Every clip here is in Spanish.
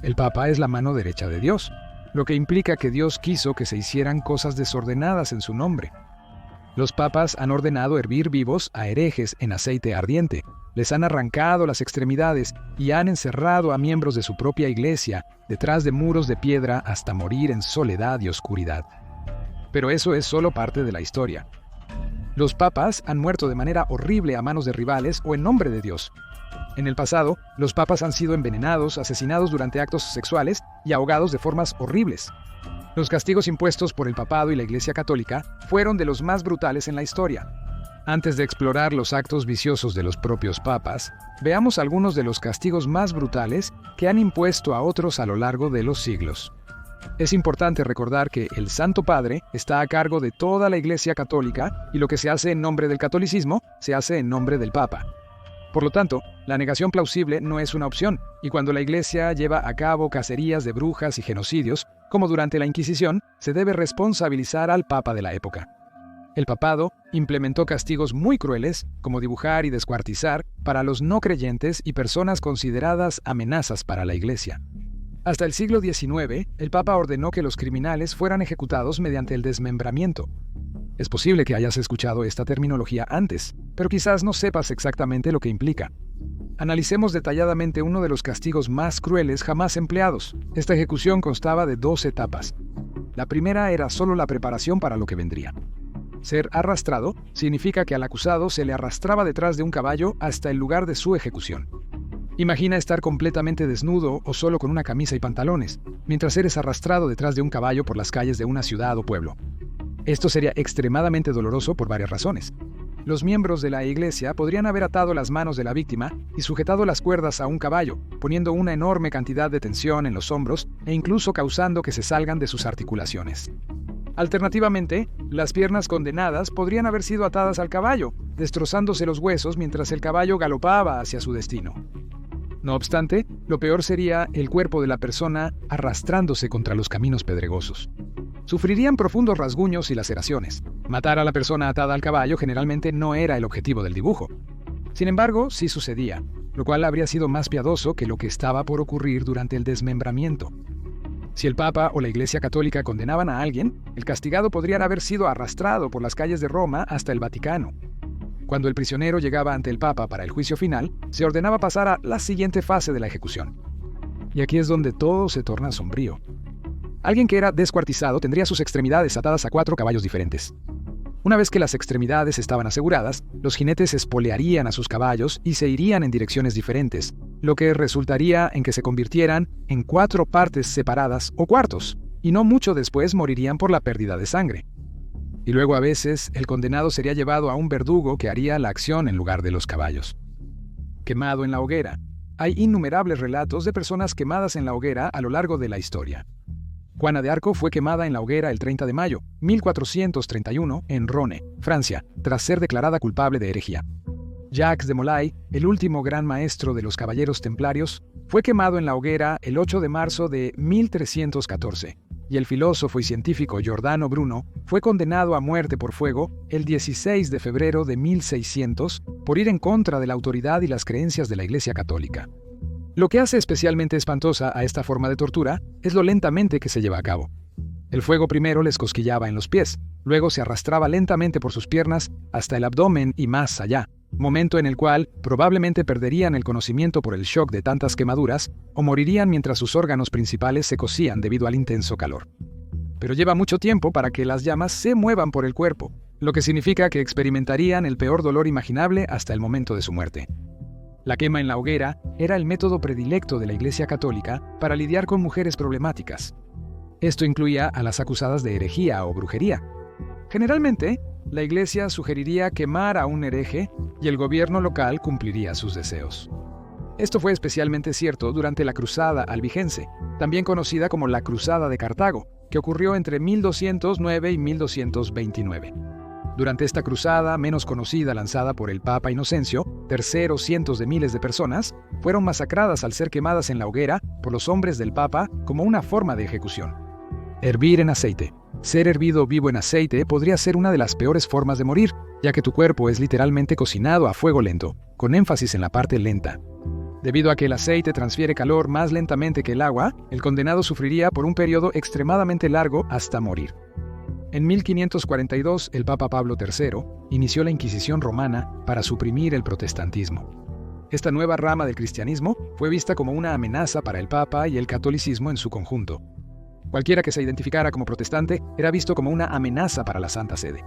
El Papa es la mano derecha de Dios, lo que implica que Dios quiso que se hicieran cosas desordenadas en su nombre. Los papas han ordenado hervir vivos a herejes en aceite ardiente, les han arrancado las extremidades y han encerrado a miembros de su propia iglesia detrás de muros de piedra hasta morir en soledad y oscuridad. Pero eso es solo parte de la historia. Los papas han muerto de manera horrible a manos de rivales o en nombre de Dios. En el pasado, los papas han sido envenenados, asesinados durante actos sexuales y ahogados de formas horribles. Los castigos impuestos por el papado y la Iglesia Católica fueron de los más brutales en la historia. Antes de explorar los actos viciosos de los propios papas, veamos algunos de los castigos más brutales que han impuesto a otros a lo largo de los siglos. Es importante recordar que el Santo Padre está a cargo de toda la Iglesia Católica y lo que se hace en nombre del catolicismo se hace en nombre del Papa. Por lo tanto, la negación plausible no es una opción, y cuando la Iglesia lleva a cabo cacerías de brujas y genocidios, como durante la Inquisición, se debe responsabilizar al Papa de la época. El papado implementó castigos muy crueles, como dibujar y descuartizar, para los no creyentes y personas consideradas amenazas para la Iglesia. Hasta el siglo XIX, el Papa ordenó que los criminales fueran ejecutados mediante el desmembramiento. Es posible que hayas escuchado esta terminología antes, pero quizás no sepas exactamente lo que implica. Analicemos detalladamente uno de los castigos más crueles jamás empleados. Esta ejecución constaba de 2 etapas. La primera era solo la preparación para lo que vendría. Ser arrastrado significa que al acusado se le arrastraba detrás de un caballo hasta el lugar de su ejecución. Imagina estar completamente desnudo o solo con una camisa y pantalones, mientras eres arrastrado detrás de un caballo por las calles de una ciudad o pueblo. Esto sería extremadamente doloroso por varias razones. Los miembros de la iglesia podrían haber atado las manos de la víctima y sujetado las cuerdas a un caballo, poniendo una enorme cantidad de tensión en los hombros e incluso causando que se salgan de sus articulaciones. Alternativamente, las piernas condenadas podrían haber sido atadas al caballo, destrozándose los huesos mientras el caballo galopaba hacia su destino. No obstante, lo peor sería el cuerpo de la persona arrastrándose contra los caminos pedregosos. Sufrirían profundos rasguños y laceraciones. Matar a la persona atada al caballo generalmente no era el objetivo del dibujo. Sin embargo, sí sucedía, lo cual habría sido más piadoso que lo que estaba por ocurrir durante el desmembramiento. Si el Papa o la Iglesia Católica condenaban a alguien, el castigado podría haber sido arrastrado por las calles de Roma hasta el Vaticano. Cuando el prisionero llegaba ante el Papa para el juicio final, se ordenaba pasar a la siguiente fase de la ejecución. Y aquí es donde todo se torna sombrío. Alguien que era descuartizado tendría sus extremidades atadas a 4 caballos diferentes. Una vez que las extremidades estaban aseguradas, los jinetes espolearían a sus caballos y se irían en direcciones diferentes, lo que resultaría en que se convirtieran en 4 partes separadas o cuartos, y no mucho después morirían por la pérdida de sangre. Y luego a veces el condenado sería llevado a un verdugo que haría la acción en lugar de los caballos. Quemado en la hoguera. Hay innumerables relatos de personas quemadas en la hoguera a lo largo de la historia. Juana de Arco fue quemada en la hoguera el 30 de mayo, 1431, en Rone, Francia, tras ser declarada culpable de herejía. Jacques de Molay, el último gran maestro de los caballeros templarios, fue quemado en la hoguera el 8 de marzo de 1314, y el filósofo y científico Giordano Bruno fue condenado a muerte por fuego el 16 de febrero de 1600 por ir en contra de la autoridad y las creencias de la Iglesia Católica. Lo que hace especialmente espantosa a esta forma de tortura es lo lentamente que se lleva a cabo. El fuego primero les cosquillaba en los pies, luego se arrastraba lentamente por sus piernas hasta el abdomen y más allá, momento en el cual probablemente perderían el conocimiento por el shock de tantas quemaduras o morirían mientras sus órganos principales se cocían debido al intenso calor. Pero lleva mucho tiempo para que las llamas se muevan por el cuerpo, lo que significa que experimentarían el peor dolor imaginable hasta el momento de su muerte. La quema en la hoguera era el método predilecto de la Iglesia Católica para lidiar con mujeres problemáticas. Esto incluía a las acusadas de herejía o brujería. Generalmente, la Iglesia sugeriría quemar a un hereje y el gobierno local cumpliría sus deseos. Esto fue especialmente cierto durante la Cruzada Albigense, también conocida como la Cruzada de Cartago, que ocurrió entre 1209 y 1229. Durante esta cruzada, menos conocida lanzada por el Papa Inocencio III, cientos de miles de personas fueron masacradas al ser quemadas en la hoguera por los hombres del Papa como una forma de ejecución. Hervir en aceite. Ser hervido vivo en aceite podría ser una de las peores formas de morir, ya que tu cuerpo es literalmente cocinado a fuego lento, con énfasis en la parte lenta. Debido a que el aceite transfiere calor más lentamente que el agua, el condenado sufriría por un periodo extremadamente largo hasta morir. En 1542, el Papa Pablo III inició la Inquisición romana para suprimir el protestantismo. Esta nueva rama del cristianismo fue vista como una amenaza para el Papa y el catolicismo en su conjunto. Cualquiera que se identificara como protestante era visto como una amenaza para la Santa Sede.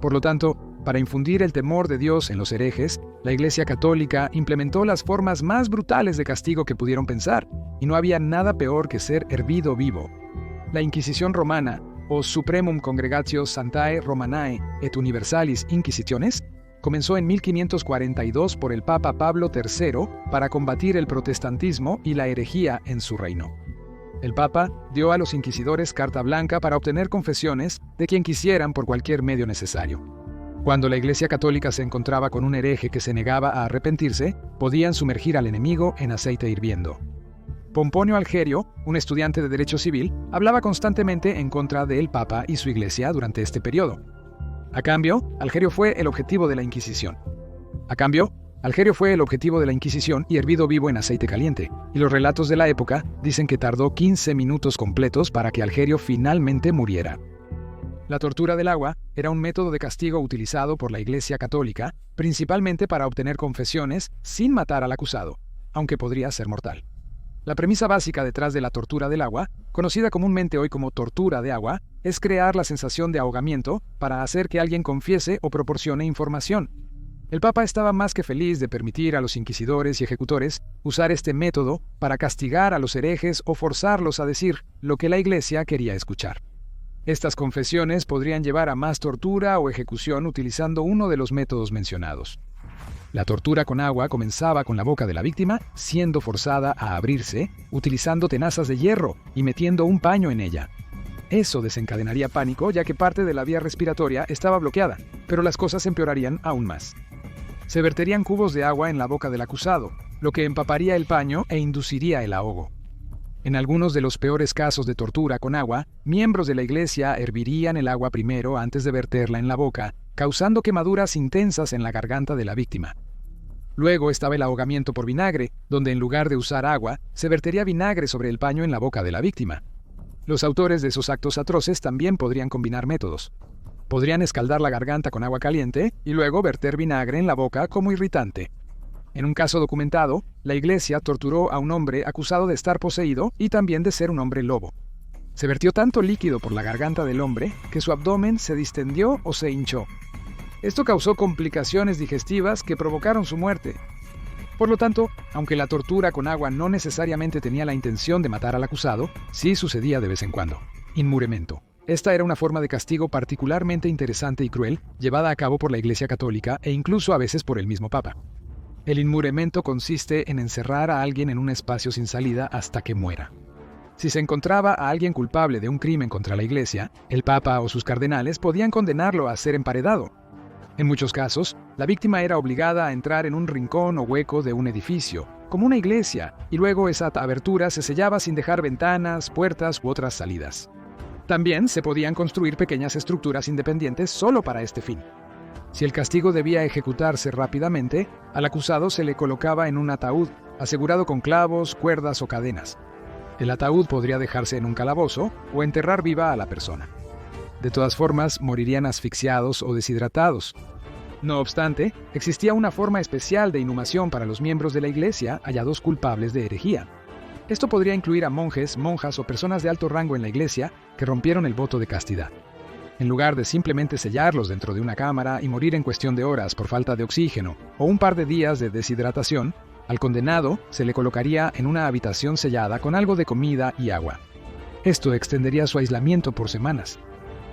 Por lo tanto, para infundir el temor de Dios en los herejes, la Iglesia Católica implementó las formas más brutales de castigo que pudieron pensar, y no había nada peor que ser hervido vivo. La Inquisición romana, o Supremum Congregatio Sanctae Romanae et Universalis Inquisitiones, comenzó en 1542 por el Papa Pablo III para combatir el protestantismo y la herejía en su reino. El Papa dio a los inquisidores carta blanca para obtener confesiones de quien quisieran por cualquier medio necesario. Cuando la Iglesia Católica se encontraba con un hereje que se negaba a arrepentirse, podían sumergir al enemigo en aceite hirviendo. Pomponio Algerio, un estudiante de Derecho Civil, hablaba constantemente en contra del Papa y su Iglesia durante este periodo. A cambio, Algerio fue el objetivo de la Inquisición y hervido vivo en aceite caliente, y los relatos de la época dicen que tardó 15 minutos completos para que Algerio finalmente muriera. La tortura del agua era un método de castigo utilizado por la Iglesia Católica, principalmente para obtener confesiones sin matar al acusado, aunque podría ser mortal. La premisa básica detrás de la tortura del agua, conocida comúnmente hoy como tortura de agua, es crear la sensación de ahogamiento para hacer que alguien confiese o proporcione información. El Papa estaba más que feliz de permitir a los inquisidores y ejecutores usar este método para castigar a los herejes o forzarlos a decir lo que la Iglesia quería escuchar. Estas confesiones podrían llevar a más tortura o ejecución utilizando uno de los métodos mencionados. La tortura con agua comenzaba con la boca de la víctima siendo forzada a abrirse, utilizando tenazas de hierro y metiendo un paño en ella. Eso desencadenaría pánico, ya que parte de la vía respiratoria estaba bloqueada, pero las cosas empeorarían aún más. Se verterían cubos de agua en la boca del acusado, lo que empaparía el paño e induciría el ahogo. En algunos de los peores casos de tortura con agua, miembros de la Iglesia hervirían el agua primero antes de verterla en la boca, causando quemaduras intensas en la garganta de la víctima. Luego estaba el ahogamiento por vinagre, donde en lugar de usar agua, se vertería vinagre sobre el paño en la boca de la víctima. Los autores de esos actos atroces también podrían combinar métodos. Podrían escaldar la garganta con agua caliente y luego verter vinagre en la boca como irritante. En un caso documentado, la Iglesia torturó a un hombre acusado de estar poseído y también de ser un hombre lobo. Se vertió tanto líquido por la garganta del hombre que su abdomen se distendió o se hinchó. Esto causó complicaciones digestivas que provocaron su muerte. Por lo tanto, aunque la tortura con agua no necesariamente tenía la intención de matar al acusado, sí sucedía de vez en cuando. Inmuremento. Esta era una forma de castigo particularmente interesante y cruel, llevada a cabo por la Iglesia Católica e incluso a veces por el mismo Papa. El inmuremento consiste en encerrar a alguien en un espacio sin salida hasta que muera. Si se encontraba a alguien culpable de un crimen contra la Iglesia, el Papa o sus cardenales podían condenarlo a ser emparedado. En muchos casos, la víctima era obligada a entrar en un rincón o hueco de un edificio, como una iglesia, y luego esa abertura se sellaba sin dejar ventanas, puertas u otras salidas. También se podían construir pequeñas estructuras independientes solo para este fin. Si el castigo debía ejecutarse rápidamente, al acusado se le colocaba en un ataúd, asegurado con clavos, cuerdas o cadenas. El ataúd podría dejarse en un calabozo o enterrar viva a la persona. De todas formas, morirían asfixiados o deshidratados. No obstante, existía una forma especial de inhumación para los miembros de la Iglesia hallados culpables de herejía. Esto podría incluir a monjes, monjas o personas de alto rango en la Iglesia que rompieron el voto de castidad. En lugar de simplemente sellarlos dentro de una cámara y morir en cuestión de horas por falta de oxígeno o un par de días de deshidratación, al condenado se le colocaría en una habitación sellada con algo de comida y agua. Esto extendería su aislamiento por semanas.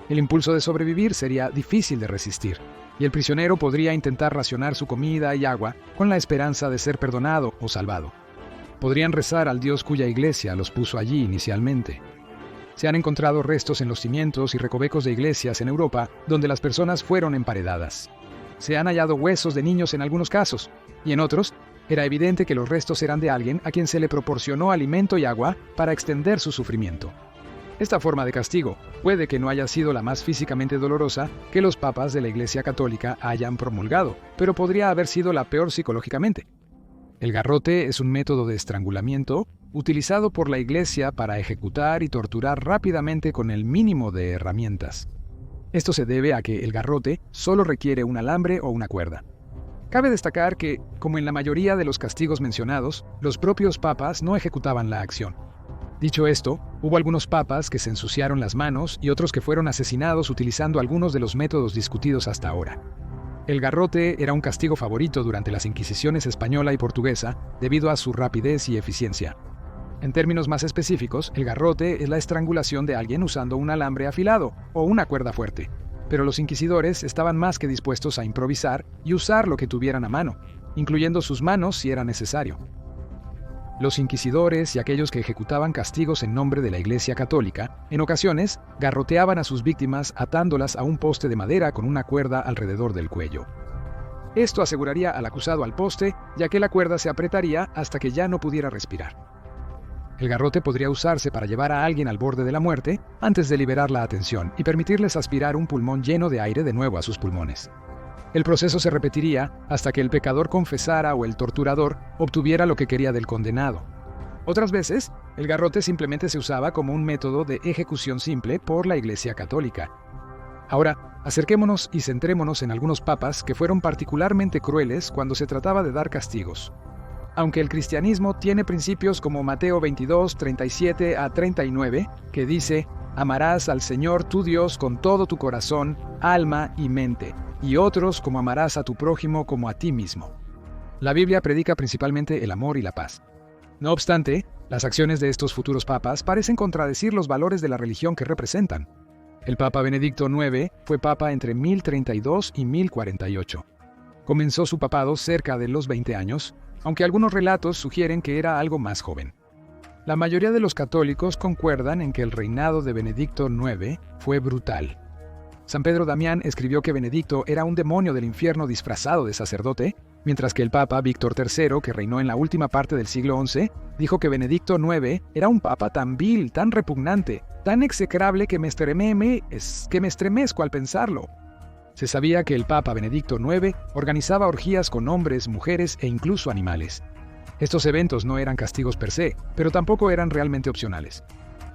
El impulso de sobrevivir sería difícil de resistir, y el prisionero podría intentar racionar su comida y agua con la esperanza de ser perdonado o salvado. Podrían rezar al Dios cuya Iglesia los puso allí inicialmente. Se han encontrado restos en los cimientos y recovecos de iglesias en Europa donde las personas fueron emparedadas. Se han hallado huesos de niños en algunos casos, y en otros, era evidente que los restos eran de alguien a quien se le proporcionó alimento y agua para extender su sufrimiento. Esta forma de castigo puede que no haya sido la más físicamente dolorosa que los papas de la Iglesia Católica hayan promulgado, pero podría haber sido la peor psicológicamente. El garrote es un método de estrangulamiento utilizado por la Iglesia para ejecutar y torturar rápidamente con el mínimo de herramientas. Esto se debe a que el garrote solo requiere un alambre o una cuerda. Cabe destacar que, como en la mayoría de los castigos mencionados, los propios papas no ejecutaban la acción. Dicho esto, hubo algunos papas que se ensuciaron las manos y otros que fueron asesinados utilizando algunos de los métodos discutidos hasta ahora. El garrote era un castigo favorito durante las Inquisiciones española y portuguesa debido a su rapidez y eficiencia. En términos más específicos, el garrote es la estrangulación de alguien usando un alambre afilado o una cuerda fuerte. Pero los inquisidores estaban más que dispuestos a improvisar y usar lo que tuvieran a mano, incluyendo sus manos si era necesario. Los inquisidores y aquellos que ejecutaban castigos en nombre de la Iglesia Católica, en ocasiones, garroteaban a sus víctimas atándolas a un poste de madera con una cuerda alrededor del cuello. Esto aseguraría al acusado al poste, ya que la cuerda se apretaría hasta que ya no pudiera respirar. El garrote podría usarse para llevar a alguien al borde de la muerte antes de liberar la atención y permitirles aspirar un pulmón lleno de aire de nuevo a sus pulmones. El proceso se repetiría hasta que el pecador confesara o el torturador obtuviera lo que quería del condenado. Otras veces, el garrote simplemente se usaba como un método de ejecución simple por la Iglesia Católica. Ahora, acerquémonos y centrémonos en algunos papas que fueron particularmente crueles cuando se trataba de dar castigos. Aunque el cristianismo tiene principios como Mateo 22, 37 a 39, que dice: amarás al Señor tu Dios con todo tu corazón, alma y mente, y otros como amarás a tu prójimo como a ti mismo. La Biblia predica principalmente el amor y la paz. No obstante, las acciones de estos futuros papas parecen contradecir los valores de la religión que representan. El Papa Benedicto IX fue papa entre 1032 y 1048. Comenzó su papado cerca de los 20 años, aunque algunos relatos sugieren que era algo más joven. La mayoría de los católicos concuerdan en que el reinado de Benedicto IX fue brutal. San Pedro Damián escribió que Benedicto era un demonio del infierno disfrazado de sacerdote, mientras que el Papa Víctor III, que reinó en la última parte del siglo XI, dijo que Benedicto IX era un papa tan vil, tan repugnante, tan execrable que me estremezco al pensarlo. Se sabía que el Papa Benedicto IX organizaba orgías con hombres, mujeres e incluso animales. Estos eventos no eran castigos per se, pero tampoco eran realmente opcionales.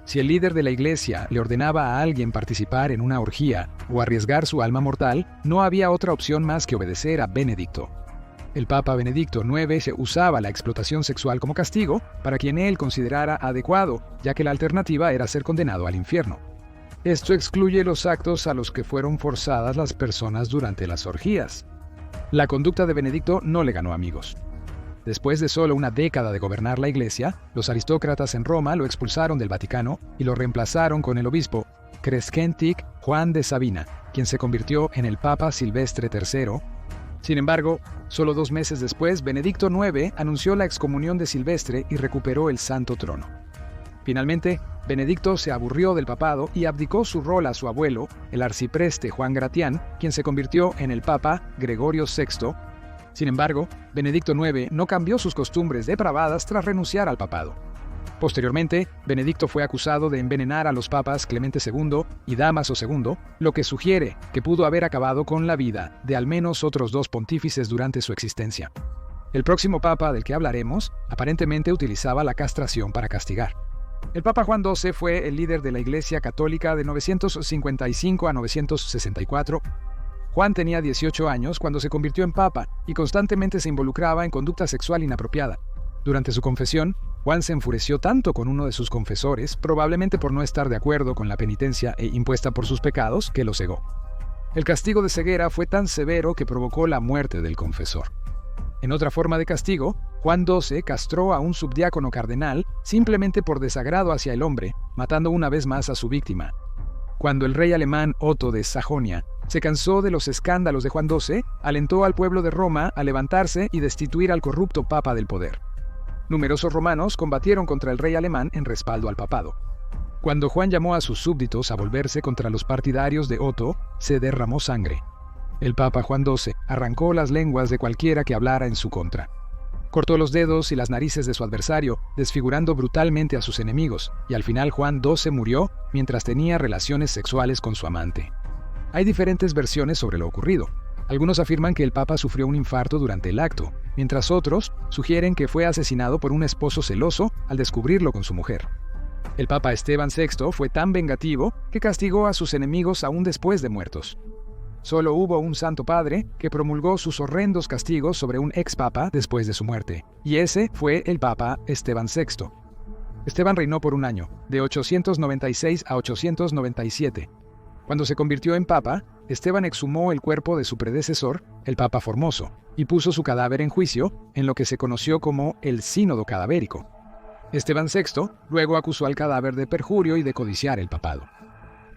Si el líder de la Iglesia le ordenaba a alguien participar en una orgía o arriesgar su alma mortal, no había otra opción más que obedecer a Benedicto. El Papa Benedicto IX usaba la explotación sexual como castigo para quien él considerara adecuado, ya que la alternativa era ser condenado al infierno. Esto excluye los actos a los que fueron forzadas las personas durante las orgías. La conducta de Benedicto no le ganó amigos. Después de solo una década de gobernar la Iglesia, los aristócratas en Roma lo expulsaron del Vaticano y lo reemplazaron con el obispo Crescentic Juan de Sabina, quien se convirtió en el Papa Silvestre III. Sin embargo, solo 2 meses después, Benedicto IX anunció la excomunión de Silvestre y recuperó el Santo Trono. Finalmente, Benedicto se aburrió del papado y abdicó su rol a su abuelo, el arcipreste Juan Gratián, quien se convirtió en el Papa Gregorio VI. Sin embargo, Benedicto IX no cambió sus costumbres depravadas tras renunciar al papado. Posteriormente, Benedicto fue acusado de envenenar a los papas Clemente II y Dámaso II, lo que sugiere que pudo haber acabado con la vida de al menos otros 2 pontífices durante su existencia. El próximo papa del que hablaremos aparentemente utilizaba la castración para castigar. El Papa Juan XII fue el líder de la Iglesia Católica de 955 a 964. Juan tenía 18 años cuando se convirtió en papa y constantemente se involucraba en conducta sexual inapropiada. Durante su confesión, Juan se enfureció tanto con uno de sus confesores, probablemente por no estar de acuerdo con la penitencia impuesta por sus pecados, que lo cegó. El castigo de ceguera fue tan severo que provocó la muerte del confesor. En otra forma de castigo, Juan XII castró a un subdiácono cardenal simplemente por desagrado hacia el hombre, matando una vez más a su víctima. Cuando el rey alemán Otto de Sajonia se cansó de los escándalos de Juan XII, alentó al pueblo de Roma a levantarse y destituir al corrupto papa del poder. Numerosos romanos combatieron contra el rey alemán en respaldo al papado. Cuando Juan llamó a sus súbditos a volverse contra los partidarios de Otto, se derramó sangre. El Papa Juan XII arrancó las lenguas de cualquiera que hablara en su contra. Cortó los dedos y las narices de su adversario, desfigurando brutalmente a sus enemigos, y al final Juan XII murió mientras tenía relaciones sexuales con su amante. Hay diferentes versiones sobre lo ocurrido. Algunos afirman que el Papa sufrió un infarto durante el acto, mientras otros sugieren que fue asesinado por un esposo celoso al descubrirlo con su mujer. El Papa Esteban VI fue tan vengativo que castigó a sus enemigos aún después de muertos. Solo hubo un Santo Padre que promulgó sus horrendos castigos sobre un ex-papa después de su muerte, y ese fue el Papa Esteban VI. Esteban reinó por un año, de 896 a 897. Cuando se convirtió en papa, Esteban exhumó el cuerpo de su predecesor, el Papa Formoso, y puso su cadáver en juicio en lo que se conoció como el Sínodo Cadavérico. Esteban VI luego acusó al cadáver de perjurio y de codiciar el papado.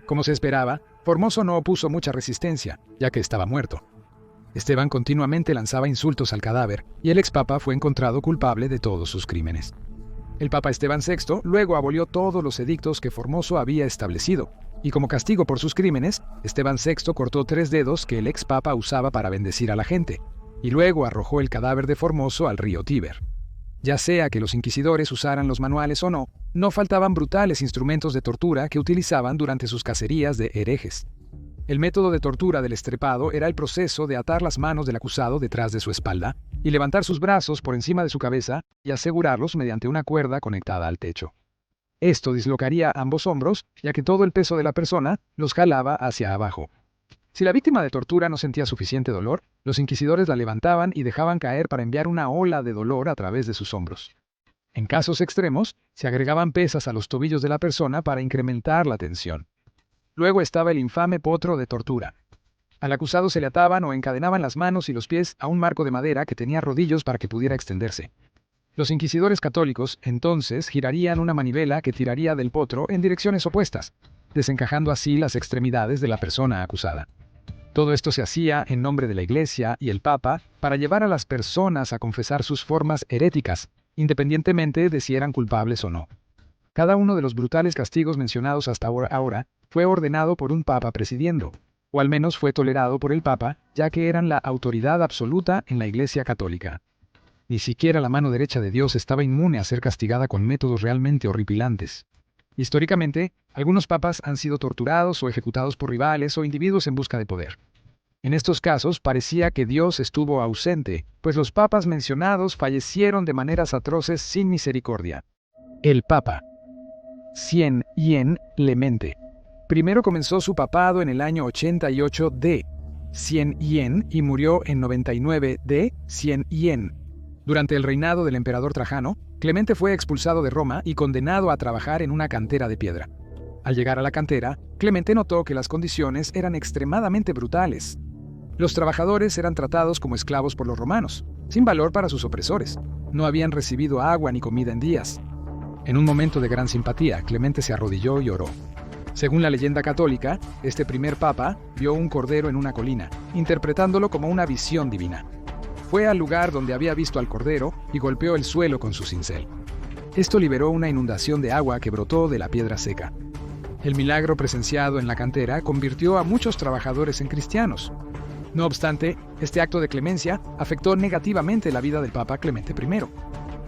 Como se esperaba, Formoso no opuso mucha resistencia, ya que estaba muerto. Esteban continuamente lanzaba insultos al cadáver, y el expapa fue encontrado culpable de todos sus crímenes. El Papa Esteban VI luego abolió todos los edictos que Formoso había establecido, y como castigo por sus crímenes, Esteban VI cortó 3 dedos que el ex-papa usaba para bendecir a la gente, y luego arrojó el cadáver de Formoso al río Tíber. Ya sea que los inquisidores usaran los manuales o no, no faltaban brutales instrumentos de tortura que utilizaban durante sus cacerías de herejes. El método de tortura del estrepado era el proceso de atar las manos del acusado detrás de su espalda y levantar sus brazos por encima de su cabeza y asegurarlos mediante una cuerda conectada al techo. Esto dislocaría ambos hombros, ya que todo el peso de la persona los jalaba hacia abajo. Si la víctima de tortura no sentía suficiente dolor, los inquisidores la levantaban y dejaban caer para enviar una ola de dolor a través de sus hombros. En casos extremos, se agregaban pesas a los tobillos de la persona para incrementar la tensión. Luego estaba el infame potro de tortura. Al acusado se le ataban o encadenaban las manos y los pies a un marco de madera que tenía rodillos para que pudiera extenderse. Los inquisidores católicos, entonces, girarían una manivela que tiraría del potro en direcciones opuestas, desencajando así las extremidades de la persona acusada. Todo esto se hacía en nombre de la Iglesia y el Papa para llevar a las personas a confesar sus formas heréticas, independientemente de si eran culpables o no. Cada uno de los brutales castigos mencionados hasta ahora fue ordenado por un Papa presidiendo, o al menos fue tolerado por el Papa, ya que eran la autoridad absoluta en la Iglesia católica. Ni siquiera la mano derecha de Dios estaba inmune a ser castigada con métodos realmente horripilantes. Históricamente, algunos papas han sido torturados o ejecutados por rivales o individuos en busca de poder. En estos casos parecía que Dios estuvo ausente, pues los papas mencionados fallecieron de maneras atroces sin misericordia. El Papa Cien Yen Clemente. Primero comenzó su papado en el año 88 d. 100 Yen y murió en 99 d. 100 Yen. Durante el reinado del emperador Trajano, Clemente fue expulsado de Roma y condenado a trabajar en una cantera de piedra. Al llegar a la cantera, Clemente notó que las condiciones eran extremadamente brutales. Los trabajadores eran tratados como esclavos por los romanos, sin valor para sus opresores. No habían recibido agua ni comida en días. En un momento de gran simpatía, Clemente se arrodilló y oró. Según la leyenda católica, este primer papa vio un cordero en una colina, interpretándolo como una visión divina. Fue al lugar donde había visto al cordero y golpeó el suelo con su cincel. Esto liberó una inundación de agua que brotó de la piedra seca. El milagro presenciado en la cantera convirtió a muchos trabajadores en cristianos. No obstante, este acto de clemencia afectó negativamente la vida del Papa Clemente I.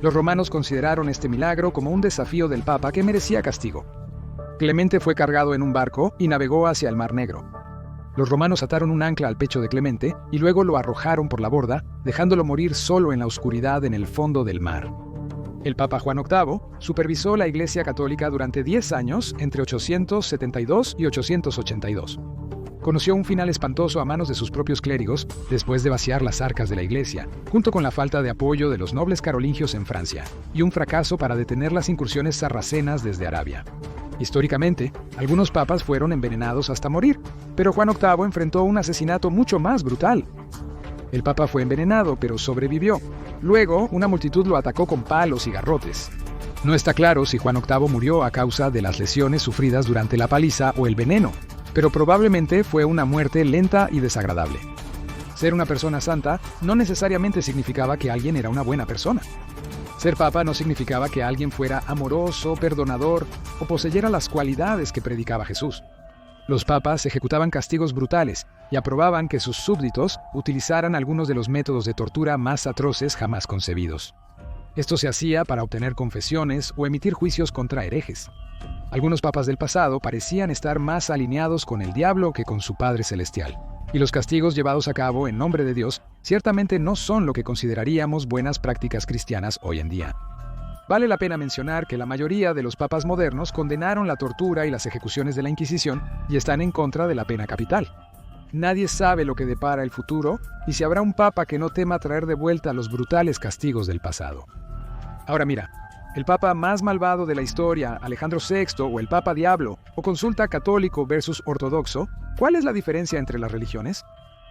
Los romanos consideraron este milagro como un desafío del Papa que merecía castigo. Clemente fue cargado en un barco y navegó hacia el Mar Negro. Los romanos ataron un ancla al pecho de Clemente y luego lo arrojaron por la borda, dejándolo morir solo en la oscuridad en el fondo del mar. El Papa Juan VIII supervisó la Iglesia Católica durante 10 años entre 872 y 882. Conoció un final espantoso a manos de sus propios clérigos después de vaciar las arcas de la Iglesia, junto con la falta de apoyo de los nobles carolingios en Francia, y un fracaso para detener las incursiones sarracenas desde Arabia. Históricamente, algunos papas fueron envenenados hasta morir, pero Juan VIII enfrentó un asesinato mucho más brutal. El papa fue envenenado, pero sobrevivió. Luego, una multitud lo atacó con palos y garrotes. No está claro si Juan VIII murió a causa de las lesiones sufridas durante la paliza o el veneno, pero probablemente fue una muerte lenta y desagradable. Ser una persona santa no necesariamente significaba que alguien era una buena persona. Ser papa no significaba que alguien fuera amoroso, perdonador o poseyera las cualidades que predicaba Jesús. Los papas ejecutaban castigos brutales y aprobaban que sus súbditos utilizaran algunos de los métodos de tortura más atroces jamás concebidos. Esto se hacía para obtener confesiones o emitir juicios contra herejes. Algunos papas del pasado parecían estar más alineados con el diablo que con su Padre Celestial. Y los castigos llevados a cabo en nombre de Dios ciertamente no son lo que consideraríamos buenas prácticas cristianas hoy en día. Vale la pena mencionar que la mayoría de los papas modernos condenaron la tortura y las ejecuciones de la Inquisición y están en contra de la pena capital. Nadie sabe lo que depara el futuro y si habrá un papa que no tema traer de vuelta los brutales castigos del pasado. Ahora mira, el papa más malvado de la historia, Alejandro VI, o el papa diablo, o consulta católico versus ortodoxo, ¿cuál es la diferencia entre las religiones?